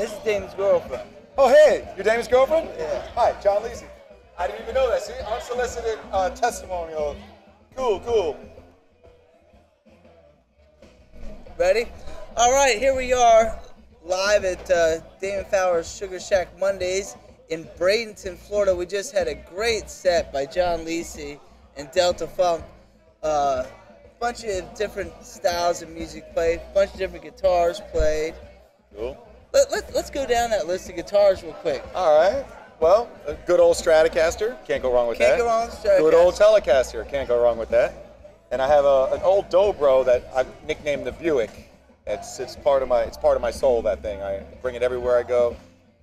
This is Damon's girlfriend. Oh, hey, your Damon's girlfriend? Yeah. Hi, John Lisi. I didn't even know that. See, unsolicited testimonial. Cool. Ready? All right, here we are, live at Damon Fowler's Sugar Shack Mondays in Bradenton, Florida. We just had a great set by John Lisi and Delta Funk. Bunch of different styles of music played, bunch of different guitars played. Cool. Let's go down that list of guitars real quick. All right. Well, a good old Stratocaster. Can't go wrong with that. Can't go wrong with Stratocaster. Good old Telecaster. Can't go wrong with that. And I have an old Dobro that I've nicknamed the Buick. It's part of my soul, that thing. I bring it everywhere I go,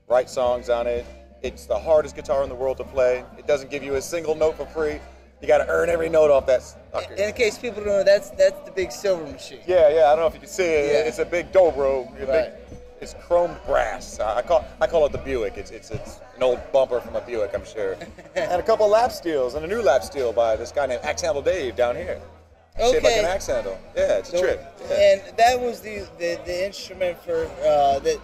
write songs on it. It's the hardest guitar in the world to play. It doesn't give you a single note for free. You got to earn every note off that sucker. In case people don't know, that's the big silver machine. Yeah. I don't know if you can see it. Yeah. It's a big Dobro. Right. It's chrome brass. I call it the Buick. It's an old bumper from a Buick, I'm sure. And a couple of lap steels, and a new lap steel by this guy named Axe Handle Dave down here. Okay. Shaped like an axe handle. Yeah, it's a trip. Yeah. And that was the instrument for that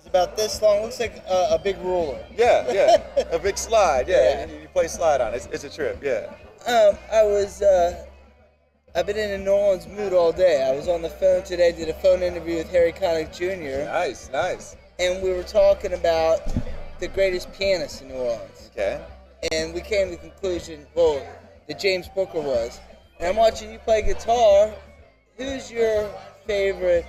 is about this long. Looks like a big ruler. Yeah. A big slide. Yeah. Yeah. You play slide on it. It's a trip. Yeah. I've been in a New Orleans mood all day. I was on the phone today, did a phone interview with Harry Connick Jr. Nice. And we were talking about the greatest pianist in New Orleans. Okay. And we came to the conclusion, that James Booker was. And I'm watching you play guitar. Who's your favorite,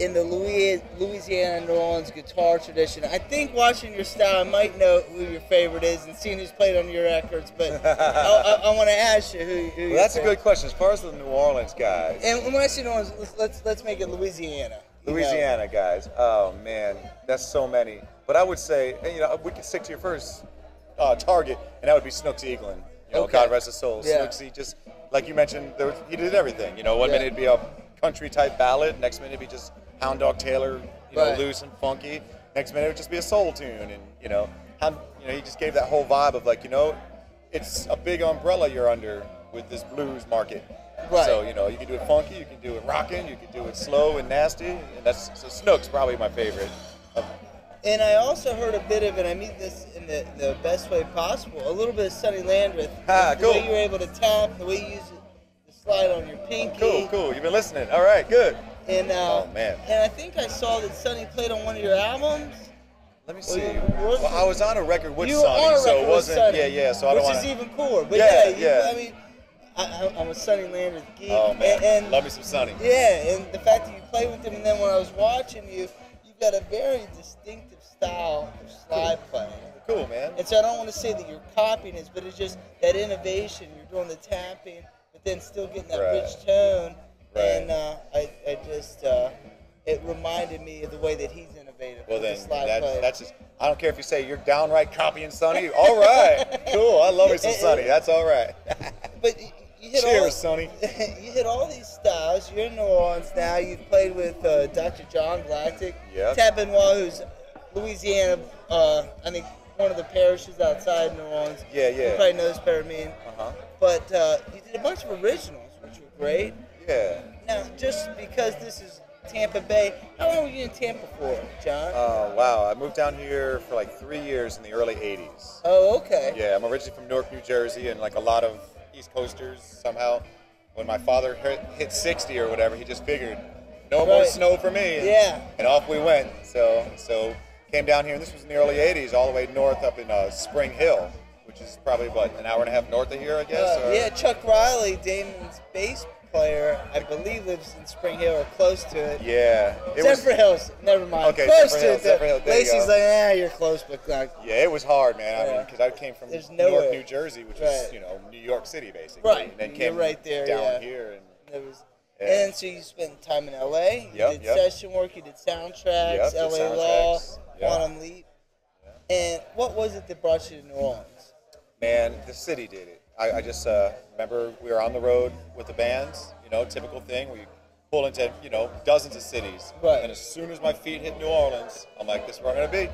in the Louisiana, New Orleans guitar tradition? I think watching your style, I might know who your favorite is and seeing who's played on your records, but I want to ask you who Well, that's a good question. As far as the New Orleans guys. And when I say New Orleans, let's make it Louisiana. Louisiana guys. Oh, man. That's so many. But I would say, we can stick to your first target, and that would be Snooks Eaglin. Okay. God rest his soul. Yeah. Snooksy, just like you mentioned, he did everything. One minute it'd be a country type ballad, next minute it'd be just Hound Dog Taylor, right. Loose and funky. Next minute it'd just be a soul tune, and he just gave that whole vibe of it's a big umbrella you're under with this blues market. Right. So you can do it funky, you can do it rocking, you can do it slow and nasty, and so Snook's probably my favorite. And I also heard a bit of it, I mean this in the best way possible, a little bit of Sonny Landreth. The Cool. way you're able to tap, the way you use it, the slide on your pinky. Cool. You've been listening. All right, good. And, oh, man. And I think I saw that Sonny played on one of your albums. Let me see. Well, I was on a record with you were on a Sonny, so record it wasn't. with Sonny, Yeah. So I don't want which is even cooler. But yeah. I mean, I'm a Sonny Landreth geek. Oh man, and love me some Sonny. Yeah, and the fact that you play with him, and then when I was watching you've got a very distinctive style of slide playing. Cool, man. And so I don't want to say that you're copying this, but it's just that innovation. You're doing the tapping, but then still getting that rich tone. Right. And I just it reminded me of the way that he's innovative. Well, with then the slide play. that's just. I don't care if you say you're downright copying Sonny. All right, cool. I love me some Sonny. That's all right. But you hit Cheers, Sonny. You hit all these styles. You're in New Orleans now. You've played with Dr. John Galactic. Yep. Tab Benoit, who's Louisiana, I think one of the parishes outside New Orleans. Yeah. You probably know this better than me. Uh-huh. But you did a bunch of originals, which were great. Yeah. Now, just because this is Tampa Bay, how long were you in Tampa for, John? Oh, wow. I moved down here for 3 years in the early 80s. Oh, okay. Yeah, I'm originally from Newark, New Jersey, and a lot of East Coasters, somehow, when my father hit 60 or whatever, he just figured, no more snow for me. And off we went. So came down here, and this was in the early 80s, all the way north up in Spring Hill, which is probably, an hour and a half north of here, I guess? Yeah, Chuck Riley, Damon's bass player, I believe lives in Spring Hill or close to it. Yeah. Zephyr Hills, never mind. Okay, close Zephyr to Hill, it. Zephyr Hill, there you Lacey's go. you're close, but not. Yeah, it was hard, man. I mean, because I came from Newark, New Jersey, which is, New York City, basically. Right. And then came right there, down here. And so you spent time in L.A., you did session work, you did soundtracks, L.A. Law, Quantum Leap. And what was it that brought you to New Orleans? Man, the city did it. I just remember we were on the road with the bands, typical thing. We pull into, dozens of cities. Right. And as soon as my feet hit New Orleans, I'm like, this is where I'm going to be.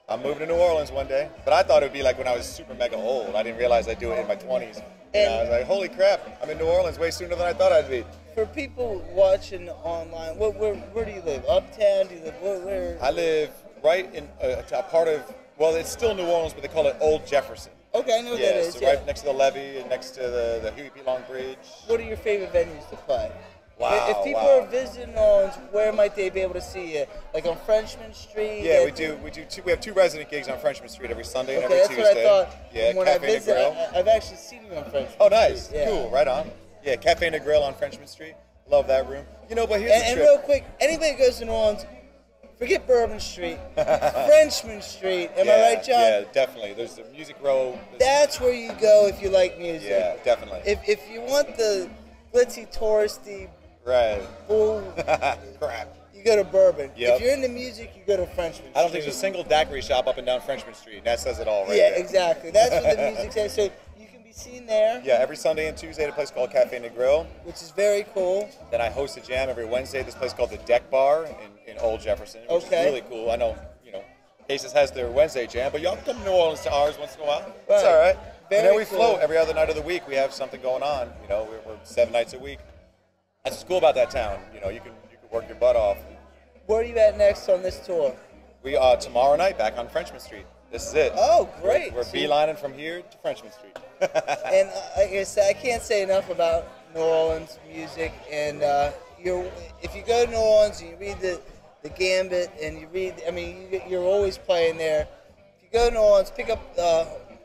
I'm moving to New Orleans one day. But I thought it would be like when I was super mega old. I didn't realize I'd do it in my 20s. And I was like, holy crap, I'm in New Orleans way sooner than I thought I'd be. For people watching online, where do you live? Uptown? Do you live where? I live right in a part of, well, it's still New Orleans, but they call it Old Jefferson. Okay, I know what that is. So right next to the levee and next to the Huey P. Long Bridge. What are your favorite venues to play? Wow. If people are visiting New Orleans, where might they be able to see you? Like on Frenchman Street? Yeah, we do. We have 2 resident gigs on Frenchman Street every Sunday and okay, every Tuesday. That's what I thought. Yeah, when Cafe I visit, and Grill. I've actually seen you on Frenchman Street. Oh, nice. Yeah. Cool. Right on. Yeah, Cafe and Grill on Frenchman Street. Love that room. You know, but here's the And trip. real quick, anybody that goes to New Orleans, forget Bourbon Street, Frenchman Street. Am I right, John? Yeah, definitely. There's the Music Row. That's where you go if you like music. Yeah, definitely. If you want the glitzy, touristy, right. bull crap, you go to Bourbon. Yep. If you're into music, you go to Frenchman Street. I don't think there's a single daiquiri shop up and down Frenchman Street. And that says it all, right? Yeah, there. exactly. That's what the music says. So you can be seen there. Yeah, every Sunday and Tuesday at a place called Cafe and Grill. Which is very cool. Then I host a jam every Wednesday at this place called the Deck Bar in Old Jefferson, which is really cool. I know, Cases has their Wednesday jam, but y'all come to New Orleans to ours once in a while. Right. It's all right. Very and then we cool. float every other night of the week. We have something going on. We're 7 nights a week. That's what's cool about that town. You can work your butt off. Where are you at next on this tour? We are tomorrow night back on Frenchman Street. This is it. Oh, great. We're beelining from here to Frenchman Street. And like I said, I can't say enough about New Orleans music. And if you go to New Orleans and you read the Gambit and you read, you're always playing there. If you go to New Orleans, pick up,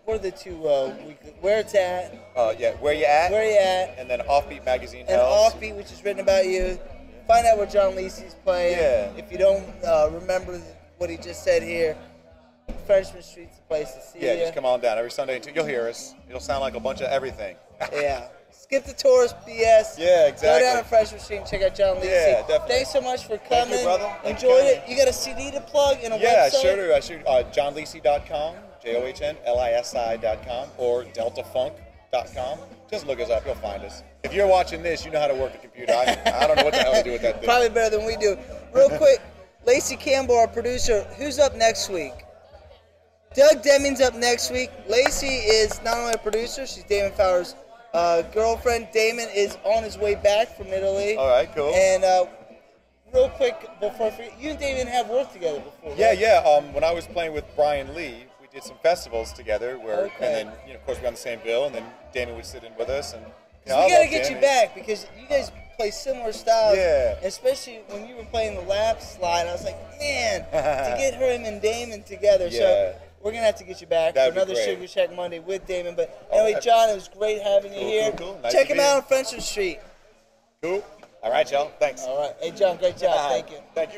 what are the 2 weekly, Where It's At. Yeah, Where You At. Where You At. And then Offbeat Magazine And helps. Offbeat, which is written about you. Find out what John Lisi's playing. Yeah. If you don't remember what he just said here, Frenchman Street's the place to see you. Yeah, just come on down every Sunday. You'll hear us. It'll sound like a bunch of everything. Yeah. Skip the tourist BS. Yeah, exactly. Go down to Freshman Street and check out John Lisi. Yeah, definitely. Thanks so much for coming. Thank you, brother. Enjoyed it. You got a CD to plug and a website? Yeah, sure do. I shoot johnlisi.com, JOHNLISI.com, or deltafunk.com. Just look us up. You'll find us. If you're watching this, you know how to work a computer. I don't know what the hell to do with that thing. Probably better than we do. Real quick, Lacey Campbell, our producer, who's up next week? Doug Deming's up next week. Lacey is not only a producer, she's Damon Fowler's girlfriend. Damon is on his way back from Italy. All right, cool. And real quick, before I forget, you and Damon have worked together before, right? Yeah. When I was playing with Brian Lee, we did some festivals together, and then of course we were on the same bill, and then Damon would sit in with us, and we got to get you back because you guys play similar styles. Yeah. Especially when you were playing the lap slide, I was like, man, to get him and Damon together. Yeah. So we're going to have to get you back for another Sugar Shack Monday with Damon. But anyway, John, it was great having you here. Cool. Nice Check him out on Frenchman Street. Cool. All right, y'all. Thanks. All right. Hey, John, great job. Thank you. Thank you.